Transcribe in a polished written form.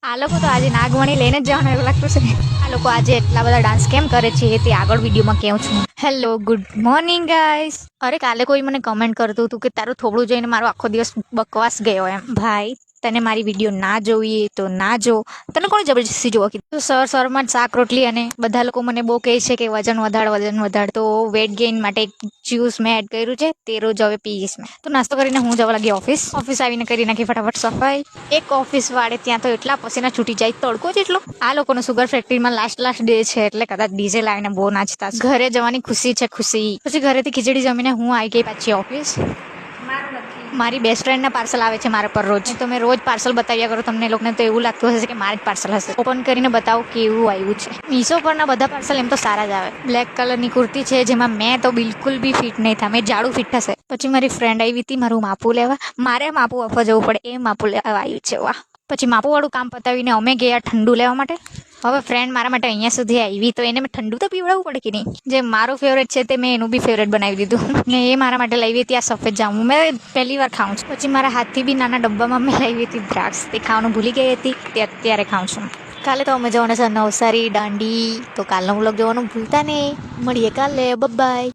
આ લોકો તો આજે નાગમણી લઈને જ જવાનું એવું લાગતું છે. આ લોકો આજે એટલા બધા ડાન્સ કેમ કરે છે તે આગળ વિડીયોમાં કહું છું. Hello, good morning guys. અરે કાલે કોઈ મને કમેન્ટ કરતું હતું કે તારું થોડું જોઈને મારો આખો દિવસ બકવાસ ગયો એમ. ભાઈ તને મારી વિડીયો ના જોઈએ તો ના જો. તને કોણ જબરજસ્તી જોવા કીધું? તો સરમાં શાક રોટલી અને બધા લોકો મને બહુ કહે છે કે વજન વધાર. તો વેટ ગેઇન માટે એક જ્યુસ મેં એડ કર્યું છે, તે રોજ હવે પીઈશ મેં. તો નાસ્તો કરીને હું જવા લાગી ઓફિસ આવીને કરી નાખી ફટાફટ સફાઈ. એક ઓફિસ વાળે ત્યાં તો એટલા પસીના છૂટી જાય, તડકો જેટલો. આ લોકોનો સુગર ફેક્ટરીમાં લાસ્ટ ડે છે એટલે કદાચ ડીજે લાવીને બહુ નાચતા. ઘરે જવાની ખુશી છે, ખુશી. પછી ઘરેથી ખીચડી જમીને હું આવી ગઈ પાછી ઓફિસ. મારી બેસ્ટ ફ્રેન્ડના પાર્સલ આવે છે મારા પર રોજ. તો મેં રોજ પાર્સલ બતાવ્યા કરો. તમને લોકોને તો એવું લાગતું હશે કે મારે જ પાર્સલ હશે. ઓપન કરીને બતાવો કેવું આવ્યું છે. મીશો પરના બધા પાર્સલ એમ તો સારા જ આવે. બ્લેક કલરની કુર્તી છે જેમાં મેં તો બિલકુલ બી ફિટ નહીં થાય. મેં જાડું ફિટ થશે. પછી મારી ફ્રેન્ડ આવી હતી મારું માપું લેવા. મારે માપું આપવા જવું પડે, એ માપું લેવા આવ્યું છે. વાહ. પછી માપુવાળું કામ પતાવીને અમે ગયા ઠંડુ લેવા માટે. હવે ફ્રેન્ડ મારા માટે અહીંયા સુધી આવી તો એને મેં ઠંડુ તો પીવડાવવું પડે કે નહીં. જે મારું ફેવરેટ છે તે મેં એનું બી ફેવરેટ બનાવી દીધું. ને એ મારા માટે લાવી હતી આ સફેદ જામુન. મેં પહેલી વાર ખાઉં છું. પછી મારા હાથથી બી નાના ડબ્બામાં મેં લાવી હતી દ્રાક્ષ. તે ખાવાનું ભૂલી ગઈ હતી, તે અત્યારે ખાઉં છું. કાલે તો અમે જવાના છે નવસારી દાંડી. તો કાલનો વ્લોગ જોવાનું ભૂલતા નહીં. મળીએ કાલે. બાય.